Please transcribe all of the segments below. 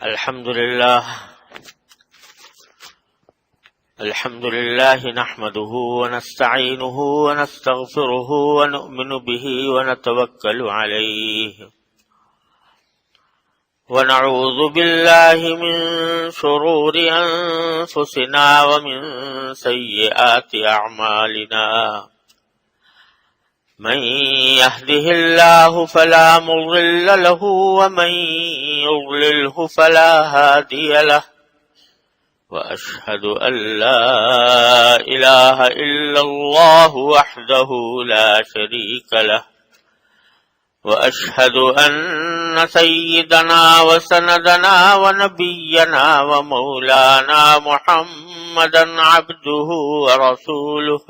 الحمد لله نحمده ونستعينه ونستغفره ونؤمن به ونتوكل عليه ونعوذ بالله من شرور أنفسنا ومن سيئات أعمالنا من يهده الله فلا مضل له ومن يضلله فلا هادي له وأشهد أن لا إله إلا الله وحده لا شريك له وأشهد أن سيدنا وسندنا ونبينا ومولانا محمدا عبده ورسوله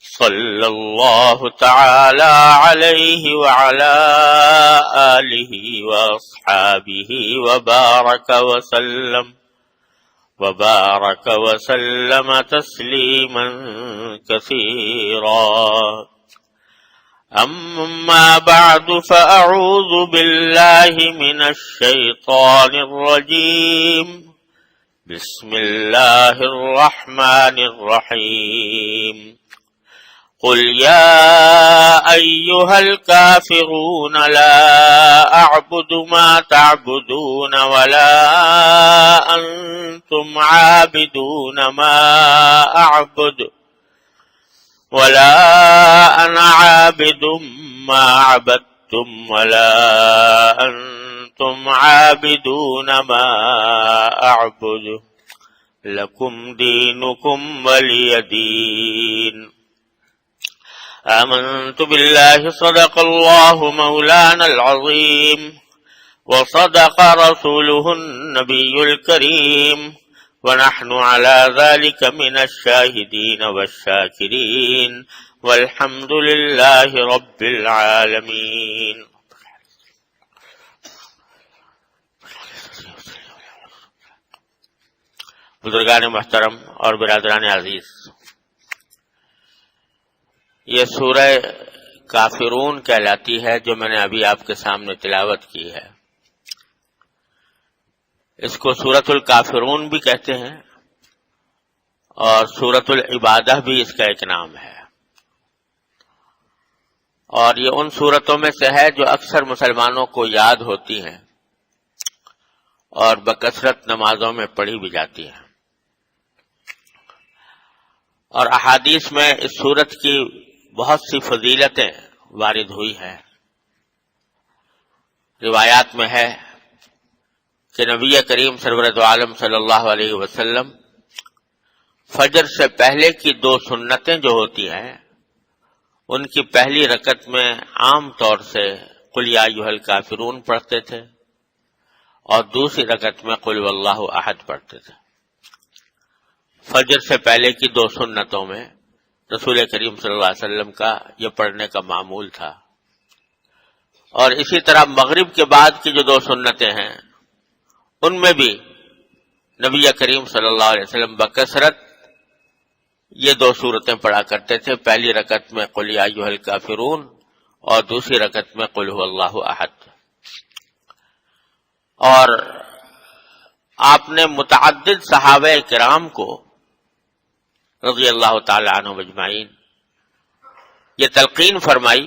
صلى الله تعالى عليه وعلى آله وأصحابه وبارك وسلم تسليما كثيرا. أما بعد فأعوذ بالله من الشيطان الرجيم. بسم الله الرحمن الرحيم. قل يا أيها الكافرون لا أعبد ما تعبدون ولا أنتم عابدون ما أعبد ولا أنا عابد ما عبدتم ولا أنتم عابدون ما أعبد لكم دينكم ولي دين. آمنت بالله صدق الله مولانا العظيم وصدق رسوله النبي الكريم ونحن على ذلك من الشاهدين والشاكرين والحمد لله رب العالمين. بزرگان محترم اور برادران عزیز، یہ سورہ کافرون کہلاتی ہے جو میں نے ابھی آپ کے سامنے تلاوت کی ہے. اس کو سورۃ الکافرون بھی کہتے ہیں اور سورۃ العبادہ بھی اس کا ایک نام ہے، اور یہ ان سورتوں میں سے ہے جو اکثر مسلمانوں کو یاد ہوتی ہیں اور بکثرت نمازوں میں پڑھی بھی جاتی ہیں. اور احادیث میں اس سورت کی بہت سی فضیلتیں وارد ہوئی ہیں. روایات میں ہے کہ نبی کریم سرورت عالم صلی اللہ علیہ وسلم فجر سے پہلے کی 2 سنتیں جو ہوتی ہیں ان کی پہلی رکعت میں عام طور سے قل یا ایھا الکافرون پڑھتے تھے اور دوسری رکعت میں قل واللہ احد پڑھتے تھے. فجر سے پہلے کی 2 سنتوں میں رسول کریم صلی اللہ علیہ وسلم کا یہ پڑھنے کا معمول تھا. اور اسی طرح مغرب کے بعد کی جو 2 سنتیں ہیں ان میں بھی نبی کریم صلی اللہ علیہ وسلم بکثرت یہ 2 سورتیں پڑھا کرتے تھے. پہلی رکعت میں قل یا ایھا الکافرون اور دوسری رکعت میں قل ھو اللہ احد. اور آپ نے متعدد صحابہ کرام کو رضی اللہ تعالی عنہم اجمعین یہ تلقین فرمائی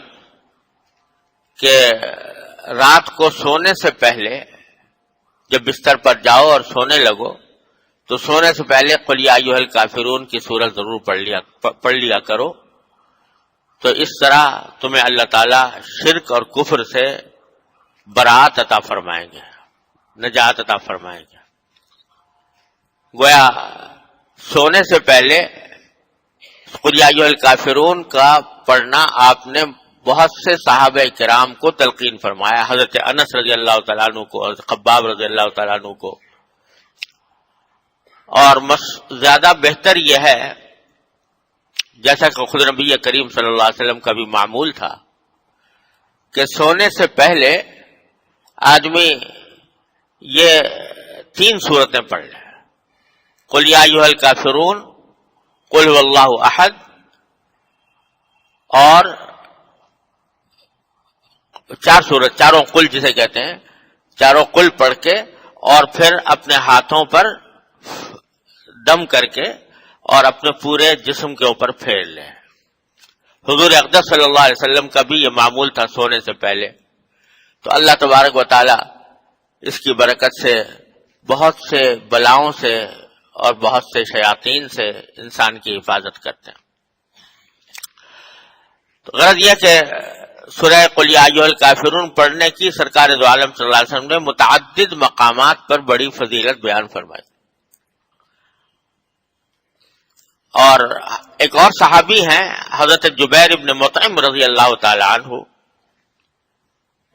کہ رات کو سونے سے پہلے جب بستر پر جاؤ اور سونے لگو تو سونے سے پہلے قل یا ایھا الکافرون کی سورت ضرور پڑھ لیا کرو، تو اس طرح تمہیں اللہ تعالی شرک اور کفر سے برات عطا فرمائیں گے، نجات عطا فرمائیں گے. گویا سونے سے پہلے قل یا ایھا الکافرون کا پڑھنا آپ نے بہت سے صحابہ کرام کو تلقین فرمایا. حضرت انس رضی اللہ تعالیٰ عنہ کو، حضرت خباب رضی اللہ تعالیٰ عنہ کو. اور زیادہ بہتر یہ ہے جیسا کہ خود نبی کریم صلی اللہ علیہ وسلم کا بھی معمول تھا کہ سونے سے پہلے آدمی یہ 3 سورتیں پڑھ لیں: قل یا ایھا الکافرون، قل ھو اللہ احد اور 4 سورت، چاروں قل جسے کہتے ہیں، چاروں قل پڑھ کے اور پھر اپنے ہاتھوں پر دم کر کے اور اپنے پورے جسم کے اوپر پھیر لیں. حضور اقدس صلی اللہ علیہ وسلم کا بھی یہ معمول تھا سونے سے پہلے. تو اللہ تبارک و تعالی اس کی برکت سے بہت سے بلاؤں سے اور بہت سے شیاطین سے انسان کی حفاظت کرتے ہیں. تو غرض یہ کہ سورہ قل یا ایھا الکافرون پڑھنے کی سرکار دو عالم صلی اللہ علیہ وسلم نے متعدد مقامات پر بڑی فضیلت بیان فرمائی. اور ایک اور صحابی ہیں حضرت جبیر ابن مطعم رضی اللہ تعالی عنہ،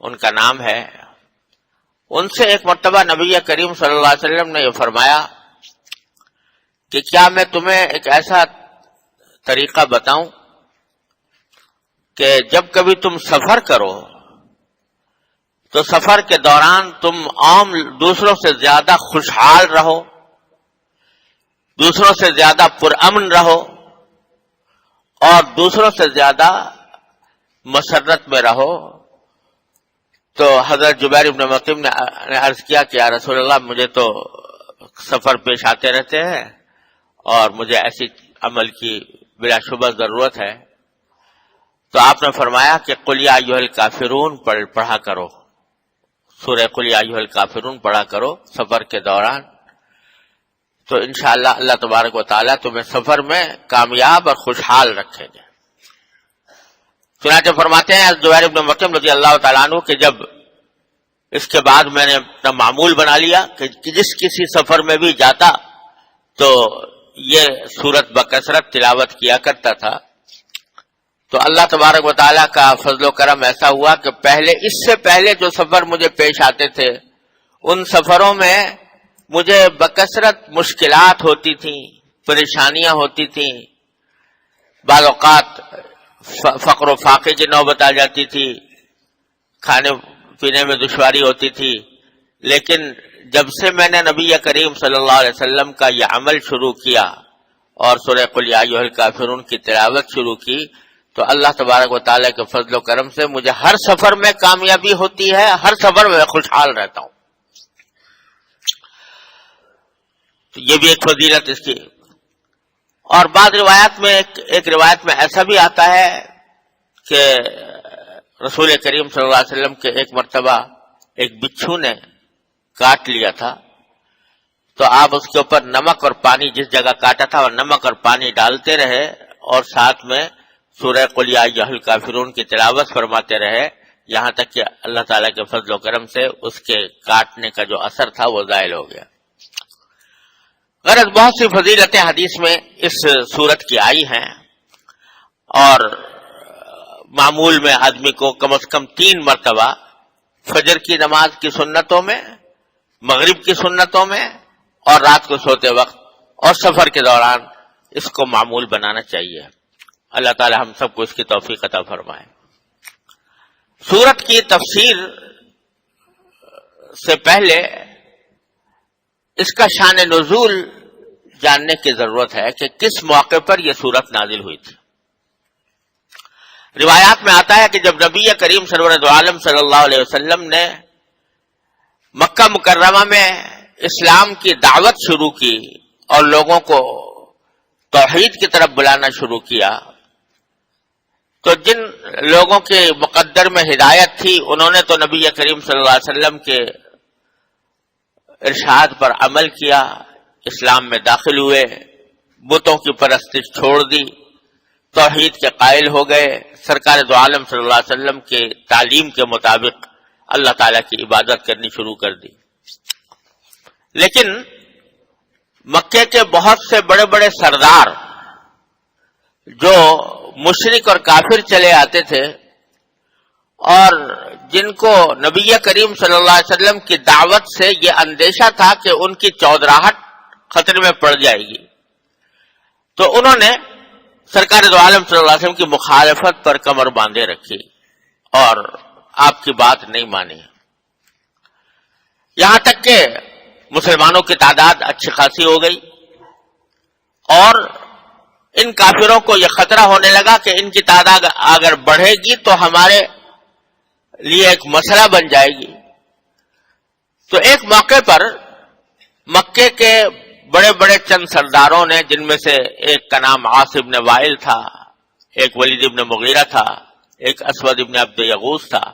ان کا نام ہے. ان سے ایک مرتبہ نبی کریم صلی اللہ علیہ وسلم نے یہ فرمایا کہ کیا میں تمہیں ایک ایسا طریقہ بتاؤں کہ جب کبھی تم سفر کرو تو سفر کے دوران تم عام دوسروں سے زیادہ خوشحال رہو، دوسروں سے زیادہ پرامن رہو اور دوسروں سے زیادہ مسرت میں رہو. تو حضرت جبیر ابن مطعم نے عرض کیا کہ یا رسول اللہ مجھے تو سفر پیش آتے رہتے ہیں اور مجھے ایسی عمل کی بلا شبہ ضرورت ہے. تو آپ نے فرمایا کہ قل یا ایھا الکافرون پڑھا کرو، سورہ قل یا ایھا الکافرون پڑھا کرو سفر کے دوران. تو انشاءاللہ اللہ تبارک و تعالیٰ تمہیں سفر میں کامیاب اور خوشحال رکھیں گے. چنانچہ فرماتے ہیں زبیر ابن مطعم رضی اللہ تعالیٰ عنہ کہ جب اس کے بعد میں نے اپنا معمول بنا لیا کہ جس کسی سفر میں بھی جاتا تو یہ سورت بکثرت تلاوت کیا کرتا تھا. تو اللہ تبارک و تعالیٰ کا فضل و کرم ایسا ہوا کہ اس سے پہلے جو سفر مجھے پیش آتے تھے ان سفروں میں مجھے بکثرت مشکلات ہوتی تھیں، پریشانیاں ہوتی تھیں، بعض اوقات فقر و فاقے کی نوبت آ جاتی تھی، کھانے پینے میں دشواری ہوتی تھی. لیکن جب سے میں نے نبی کریم صلی اللہ علیہ وسلم کا یہ عمل شروع کیا اور سورہ قل یا ایھا الکافرون کی تلاوت شروع کی تو اللہ تبارک و تعالیٰ کے فضل و کرم سے مجھے ہر سفر میں کامیابی ہوتی ہے، ہر سفر میں خوشحال رہتا ہوں. تو یہ بھی ایک فضیلت اس کی. اور بعض روایات میں ایک روایت میں ایسا بھی آتا ہے کہ رسول کریم صلی اللہ علیہ وسلم کے ایک مرتبہ ایک بچھو نے کاٹ لیا تھا تو آپ اس کے اوپر نمک اور پانی، جس جگہ کاٹا تھا اور نمک اور پانی ڈالتے رہے اور ساتھ میں سورہ قل یا ایھا الکافرون کی تلاوت فرماتے رہے یہاں تک کہ اللہ تعالیٰ کے فضل و کرم سے اس کے کاٹنے کا جو اثر تھا وہ زائل ہو گیا. غرض بہت سی فضیلتیں حدیث میں اس صورت کی آئی ہیں اور معمول میں آدمی کو کم از کم 3 مرتبہ فجر کی نماز کی سنتوں میں، مغرب کی سنتوں میں اور رات کو سوتے وقت اور سفر کے دوران اس کو معمول بنانا چاہیے. اللہ تعالی ہم سب کو اس کی توفیق عطا فرمائے. سورت کی تفسیر سے پہلے اس کا شان نزول جاننے کی ضرورت ہے کہ کس موقع پر یہ سورت نازل ہوئی تھی. روایات میں آتا ہے کہ جب نبی کریم سرور دو عالم صلی اللہ علیہ وسلم نے مکہ مکرمہ میں اسلام کی دعوت شروع کی اور لوگوں کو توحید کی طرف بلانا شروع کیا تو جن لوگوں کے مقدر میں ہدایت تھی انہوں نے تو نبی کریم صلی اللہ علیہ وسلم کے ارشاد پر عمل کیا، اسلام میں داخل ہوئے، بتوں کی پرستش چھوڑ دی، توحید کے قائل ہو گئے، سرکار دو عالم صلی اللہ علیہ وسلم کے تعلیم کے مطابق اللہ تعالیٰ کی عبادت کرنی شروع کر دی. لیکن مکے کے بہت سے بڑے بڑے سردار جو مشرک اور کافر چلے آتے تھے اور جن کو نبی کریم صلی اللہ علیہ وسلم کی دعوت سے یہ اندیشہ تھا کہ ان کی چودراہٹ خطرے میں پڑ جائے گی، تو انہوں نے سرکار دو عالم صلی اللہ علیہ وسلم کی مخالفت پر کمر باندھے رکھی اور آپ کی بات نہیں مانی. یہاں تک کہ مسلمانوں کی تعداد اچھی خاصی ہو گئی اور ان کافروں کو یہ خطرہ ہونے لگا کہ ان کی تعداد اگر بڑھے گی تو ہمارے لیے ایک مسئلہ بن جائے گی. تو ایک موقع پر مکے کے بڑے بڑے چند سرداروں نے، جن میں سے ایک کا نام عاص ابن وائل تھا، ایک ولید ابن مغیرہ تھا، ایک اسود ابن عبد یغوث تھا،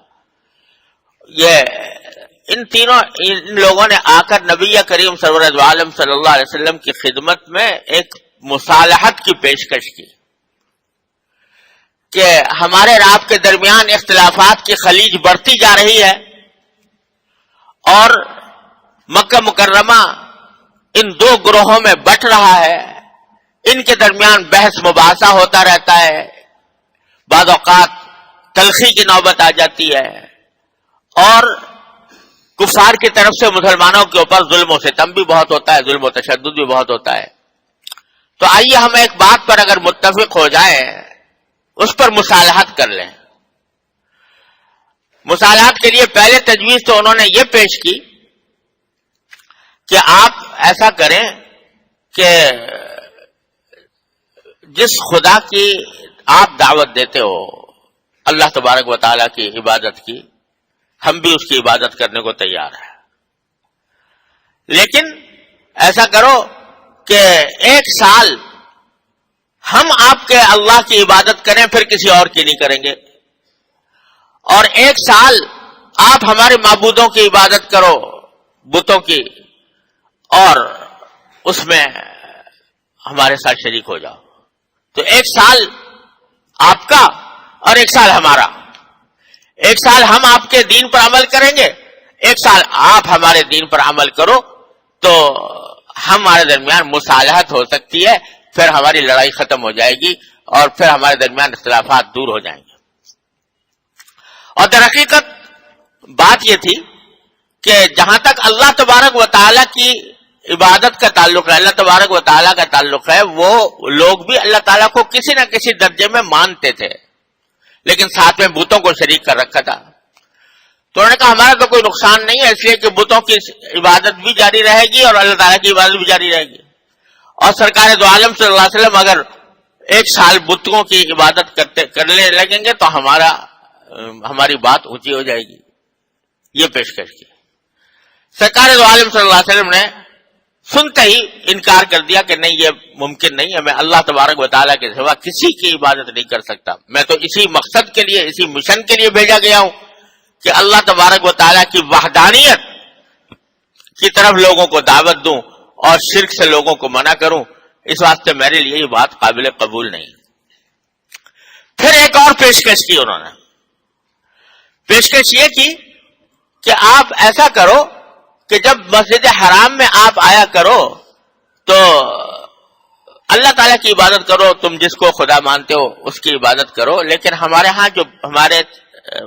ان لوگوں نے آ کر نبی کریم سرور عالم صلی اللہ علیہ وسلم کی خدمت میں ایک مصالحت کی پیشکش کی کہ ہمارے اور آپ کے درمیان اختلافات کی خلیج بڑھتی جا رہی ہے اور مکہ مکرمہ ان دو گروہوں میں بٹ رہا ہے، ان کے درمیان بحث مباحثہ ہوتا رہتا ہے، بعض اوقات تلخی کی نوبت آ جاتی ہے اور کفار کی طرف سے مسلمانوں کے اوپر ظلم و ستم بھی بہت ہوتا ہے، ظلم و تشدد بھی بہت ہوتا ہے۔ تو آئیے ہم ایک بات پر اگر متفق ہو جائیں، اس پر مصالحت کر لیں۔ مصالحت کے لیے پہلے تجویز تو انہوں نے یہ پیش کی کہ آپ ایسا کریں کہ جس خدا کی آپ دعوت دیتے ہو، اللہ تبارک و تعالیٰ کی عبادت کی، ہم بھی اس کی عبادت کرنے کو تیار ہیں، لیکن ایسا کرو کہ ایک سال ہم آپ کے اللہ کی عبادت کریں، پھر کسی اور کی نہیں کریں گے، اور ایک سال آپ ہمارے معبودوں کی عبادت کرو، بتوں کی، اور اس میں ہمارے ساتھ شریک ہو جاؤ۔ تو ایک سال آپ کا اور ایک سال ہمارا، ایک سال ہم آپ کے دین پر عمل کریں گے، ایک سال آپ ہمارے دین پر عمل کرو، تو ہمارے درمیان مصالحت ہو سکتی ہے، پھر ہماری لڑائی ختم ہو جائے گی اور پھر ہمارے درمیان اختلافات دور ہو جائیں گے۔ اور در حقیقت بات یہ تھی کہ جہاں تک اللہ تبارک و تعالیٰ کی عبادت کا تعلق ہے، اللہ تبارک و تعالیٰ کا تعلق ہے، وہ لوگ بھی اللہ تعالیٰ کو کسی نہ کسی درجے میں مانتے تھے، لیکن ساتھ میں بتوں کو شریک کر رکھا تھا۔ تو انہوں نے کہا ہمارا تو کوئی نقصان نہیں ہے، اس لیے کہ بتوں کی عبادت بھی جاری رہے گی اور اللہ تعالیٰ کی عبادت بھی جاری رہے گی، اور سرکار دو عالم صلی اللہ علیہ وسلم اگر ایک سال بتوں کی عبادت کرنے لگیں گے تو ہماری بات اونچی ہو جائے گی۔ یہ پیشکش کی۔ سرکار دو عالم صلی اللہ علیہ وسلم نے سنتے ہی انکار کر دیا کہ نہیں، یہ ممکن نہیں ہے، میں اللہ تبارک و تعالیٰ کے سوا کسی کی عبادت نہیں کر سکتا، میں تو اسی مقصد کے لیے، اسی مشن کے لیے بھیجا گیا ہوں کہ اللہ تبارک و تعالیٰ کی وحدانیت کی طرف لوگوں کو دعوت دوں اور شرک سے لوگوں کو منع کروں، اس واسطے میرے لیے یہ بات قابل قبول نہیں۔ پھر ایک اور پیشکش کی انہوں نے، پیشکش یہ کی کہ آپ ایسا کرو کہ جب مسجد حرام میں آپ آیا کرو تو اللہ تعالیٰ کی عبادت کرو، تم جس کو خدا مانتے ہو اس کی عبادت کرو، لیکن ہمارے ہاں جو ہمارے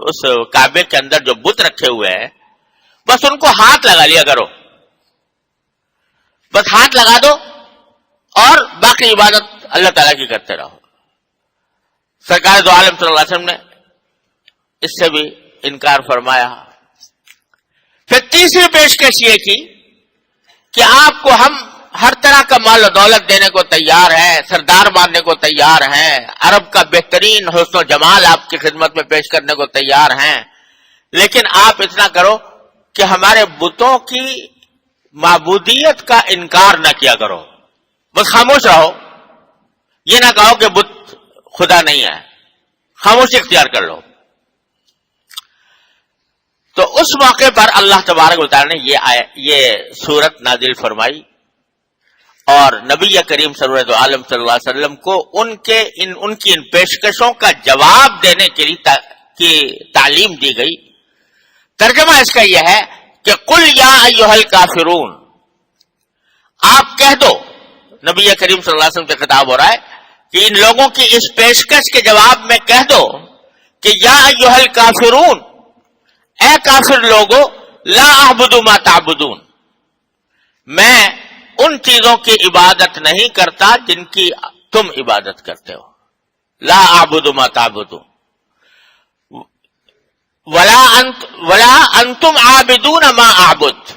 اس کعبے کے اندر جو بت رکھے ہوئے ہیں، بس ان کو ہاتھ لگا لیا کرو، بس ہاتھ لگا دو اور باقی عبادت اللہ تعالیٰ کی کرتے رہو۔ سرکار دو عالم صلی اللہ علیہ وسلم نے اس سے بھی انکار فرمایا۔ پھر تیسری پیشکش یہ کی کہ آپ کو ہم ہر طرح کا مال و دولت دینے کو تیار ہیں، سردار ماننے کو تیار ہیں، عرب کا بہترین حسن و جمال آپ کی خدمت میں پیش کرنے کو تیار ہیں، لیکن آپ اتنا کرو کہ ہمارے بتوں کی معبودیت کا انکار نہ کیا کرو، بس خاموش رہو، یہ نہ کہو کہ بت خدا نہیں ہے، خاموشی اختیار کر لو۔ تو اس موقع پر اللہ تبارک و تعالی نے یہ سورت نازل فرمائی اور نبی کریم صلی اللہ علیہ وسلم کو ان کی ان پیشکشوں کا جواب دینے کے لیے کی تعلیم دی گئی۔ ترجمہ اس کا یہ ہے کہ قل یا ایھا الکافرون، آپ کہہ دو، نبی کریم صلی اللہ علیہ وسلم سے خطاب ہو رہا ہے کہ ان لوگوں کی اس پیشکش کے جواب میں کہہ دو کہ یا ایھا الکافرون، اے کافر لوگو، لا اعبد ما تعبدون، میں ان چیزوں کی عبادت نہیں کرتا جن کی تم عبادت کرتے ہو، لا اعبد ما تعبدون، ولا انتم عابدون ما اعبد،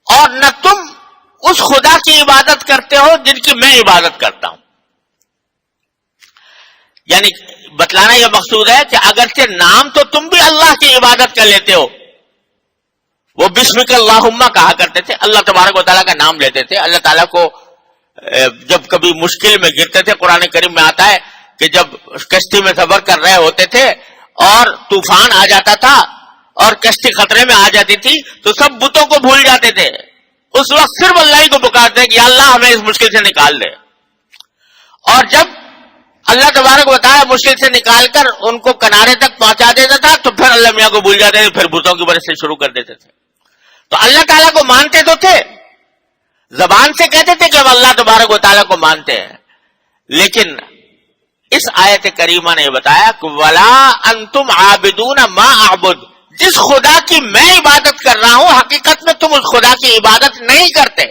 اور نہ تم اس خدا کی عبادت کرتے ہو جن کی میں عبادت کرتا ہوں۔ یعنی بتلانا یہ مقصود ہے کہ اگرچہ نام تو تم بھی اللہ کی عبادت کر لیتے ہو، وہ بسمک اللہم کہا کرتے تھے، اللہ تبارک و تعالیٰ کا نام لیتے تھے. اللہ تعالیٰ کو جب کبھی مشکل میں گرتے تھے، قرآن کریم میں آتا ہے کہ جب کشتی میں سفر کر رہے ہوتے تھے اور طوفان آ جاتا تھا اور کشتی خطرے میں آ جاتی تھی تو سب بتوں کو بھول جاتے تھے. اس وقت صرف اللہ ہی کو پکارتے کہ یا اللہ ہمیں اس مشکل سے نکال دے. اور جب اللہ تبارک و تعالیٰ مشکل سے نکال کر ان کو کنارے تک پہنچا دیتا تھا تو پھر اللہ میاں کو بھول جاتے تھے، پھر بتوں کی وجہ سے شروع کر دیتے تھے. تو اللہ تعالیٰ کو مانتے تو تھے، زبان سے کہتے تھے کہ ہم اللہ تبارک و تعالیٰ کو مانتے ہیں، لیکن اس آیت کریمہ نے بتایا کہ وَلَا أَنْتُمْ عَابِدُونَ مَا أَعْبُدُ، جس خدا کی میں عبادت کر رہا ہوں حقیقت میں تم اس خدا کی عبادت نہیں کرتے.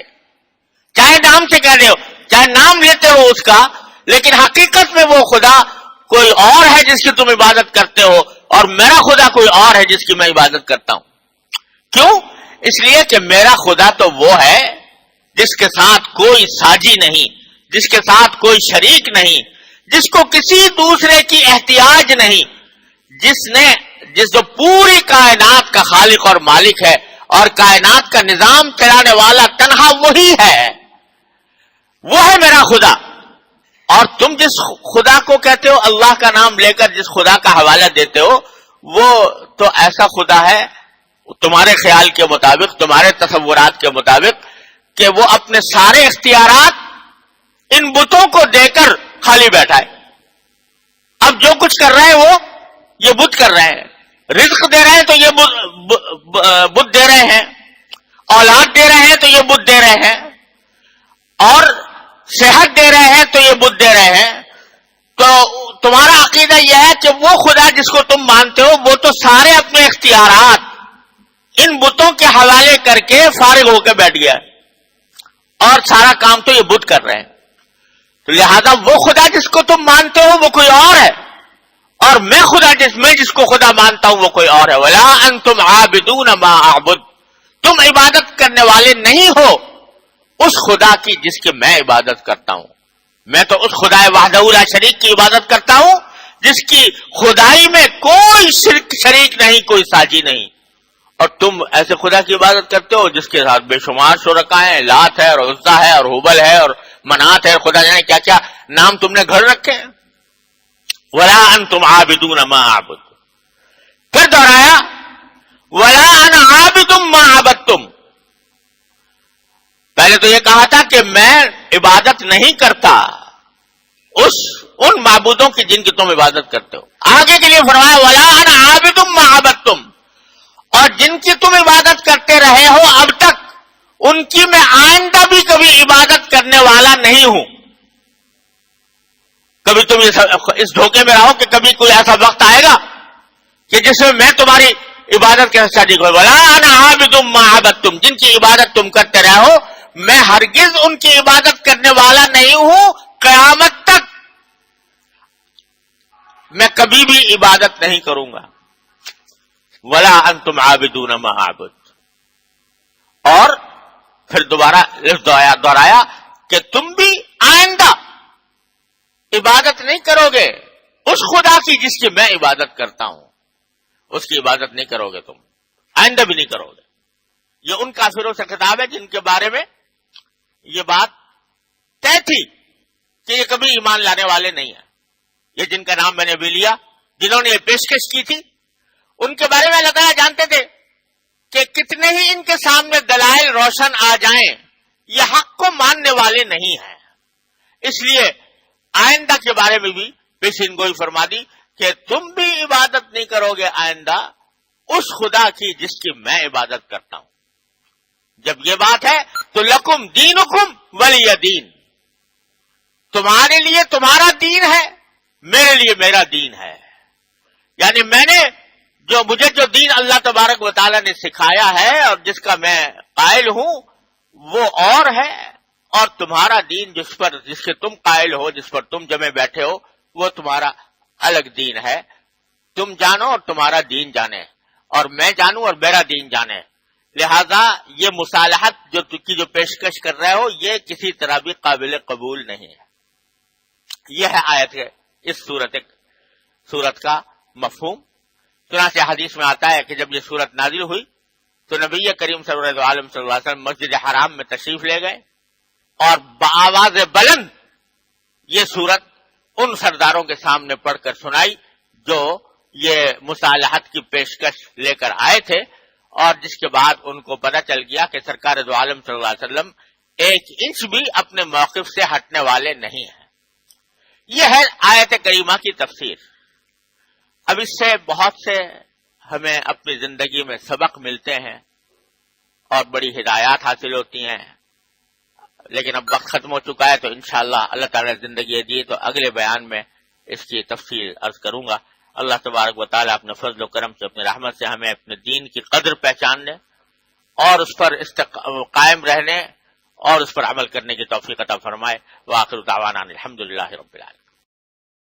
چاہے نام سے کہہ رہے ہو، چاہے نام لیتے ہو اس کا، لیکن حقیقت میں وہ خدا کوئی اور ہے جس کی تم عبادت کرتے ہو، اور میرا خدا کوئی اور ہے جس کی میں عبادت کرتا ہوں. کیوں؟ اس لیے کہ میرا خدا تو وہ ہے جس کے ساتھ کوئی ساجی نہیں، جس کے ساتھ کوئی شریک نہیں، جس کو کسی دوسرے کی احتیاج نہیں، جس جو پوری کائنات کا خالق اور مالک ہے اور کائنات کا نظام چلانے والا تنہا وہی ہے، وہ ہے میرا خدا. اور تم جس خدا کو کہتے ہو، اللہ کا نام لے کر جس خدا کا حوالہ دیتے ہو، وہ تو ایسا خدا ہے تمہارے خیال کے مطابق، تمہارے تصورات کے مطابق، کہ وہ اپنے سارے اختیارات ان بتوں کو دے کر خالی بیٹھا ہے. اب جو کچھ کر رہے ہیں وہ یہ بت کر رہے ہیں، رزق دے رہے ہیں تو یہ بت دے رہے ہیں، اولاد دے رہے ہیں تو یہ بت دے رہے ہیں، اور صحت دے رہے ہیں تو یہ بت دے رہے ہیں. تو تمہارا عقیدہ یہ ہے کہ وہ خدا جس کو تم مانتے ہو وہ تو سارے اپنے اختیارات ان بتوں کے حوالے کر کے فارغ ہو کے بیٹھ گیا اور سارا کام تو یہ بت کر رہے ہیں. تو لہذا وہ خدا جس کو تم مانتے ہو وہ کوئی اور ہے، اور میں جس کو خدا مانتا ہوں وہ کوئی اور ہے. وَلَا أَنْتُمْ عَابِدُونَ مَا أَعْبُدُ، تم عبادت کرنے والے نہیں ہو اس خدا کی جس کی میں عبادت کرتا ہوں. میں تو اس خدا وحدہ لا شریک کی عبادت کرتا ہوں جس کی خدائی میں کوئی شریک نہیں، کوئی ساجی نہیں. اور تم ایسے خدا کی عبادت کرتے ہو جس کے ساتھ بے شمار شرکاء ہیں، لات ہے اور عزا ہے اور حبل ہے اور منات ہے، خدا جانے کیا کیا نام تم نے گھر رکھے ہیں. وَلَا أَنْتُمْ عَابِدُونَ مَا أَعْبُدُ. پھر دہرایا وَلَا أَنَا عَابِدٌ مَا عَبَدتُمْ. پہلے تو یہ کہا تھا کہ میں عبادت نہیں کرتا ان معبودوں کی جن کی تم عبادت کرتے ہو. آگے کے لیے فرمایا وَلَا أَنَا عَابِدٌ مَا عَبَدتُمْ، اور جن کی تم عبادت کرتے رہے ہو اب تک ان کی میں آئندہ بھی کبھی عبادت کرنے والا نہیں ہوں. کبھی تم اس دھوکے میں رہو کہ کبھی کوئی ایسا وقت آئے گا کہ جس میں میں تمہاری عبادت کے صادق ہوں. وَلَا أَنَا عَابِدٌ مَا عَبَدتُمْ، جن کی عبادت تم کرتے رہے ہو میں ہرگز ان کی عبادت کرنے والا نہیں ہوں. قیامت تک میں کبھی بھی عبادت نہیں کروں گا. وَلَا أَنْتُمْ عَابِدُونَ مَا أَعْبُدُ. اور پھر دوبارہ دہرایا کہ تم بھی آئندہ عبادت نہیں کرو گے اس خدا کی جس کی میں عبادت کرتا ہوں، اس کی عبادت نہیں کرو گے، تم آئندہ بھی نہیں کرو گے. یہ ان کافروں سے خطاب ہے جن کے بارے میں یہ بات طے تھی کہ یہ کبھی ایمان لانے والے نہیں ہیں. یہ جن کا نام میں نے بھی لیا، جنہوں نے یہ پیشکش کی تھی، ان کے بارے میں اللہ تعالیٰ جانتے تھے کہ کتنے ہی ان کے سامنے دلائل روشن آ جائیں یہ حق کو ماننے والے نہیں ہیں. اس لیے آئندہ کے بارے میں بھی پیشین گوئی فرما دی کہ تم بھی عبادت نہیں کرو گے آئندہ اس خدا کی جس کی میں عبادت کرتا ہوں. جب یہ بات ہے تو لکم دینکم ولی دین، تمہارے لیے تمہارا دین ہے، میرے لیے میرا دین ہے. یعنی میں نے مجھے جو دین اللہ تبارک و تعالیٰ نے سکھایا ہے اور جس کا میں قائل ہوں وہ اور ہے، اور تمہارا دین جس کے تم قائل ہو، جس پر تم جمے بیٹھے ہو، وہ تمہارا الگ دین ہے. تم جانو اور تمہارا دین جانے، اور میں جانوں اور میرا دین جانے. لہذا یہ مصالحت جو پیشکش کر رہے ہو یہ کسی طرح بھی قابل قبول نہیں ہے. یہ ہے آیت اس سورت کا مفہوم. چنانچہ حدیث میں آتا ہے کہ جب یہ سورت نازل ہوئی تو نبی کریم صلی اللہ علیہ وسلم مسجد حرام میں تشریف لے گئے اور بآواز بلند یہ سورت ان سرداروں کے سامنے پڑھ کر سنائی جو یہ مصالحت کی پیشکش لے کر آئے تھے، اور جس کے بعد ان کو پتہ چل گیا کہ سرکار دو عالم صلی اللہ علیہ وسلم 1 انچ بھی اپنے موقف سے ہٹنے والے نہیں ہیں۔ یہ ہے آیت کریمہ کی تفسیر۔ اب اس سے بہت سے ہمیں اپنی زندگی میں سبق ملتے ہیں اور بڑی ہدایات حاصل ہوتی ہیں، لیکن اب وقت ختم ہو چکا ہے، تو انشاءاللہ اللہ تعالیٰ نے زندگی دی تو اگلے بیان میں اس کی تفصیل عرض کروں گا۔ اللہ تبارک و تعالیٰ اپنے فضل و کرم سے، اپنے رحمت سے ہمیں اپنے دین کی قدر پہچاننے اور اس پر قائم رہنے اور اس پر عمل کرنے کی توفیق عطا فرمائے۔ وآخر دعوانا الحمدللہ رب العالمین۔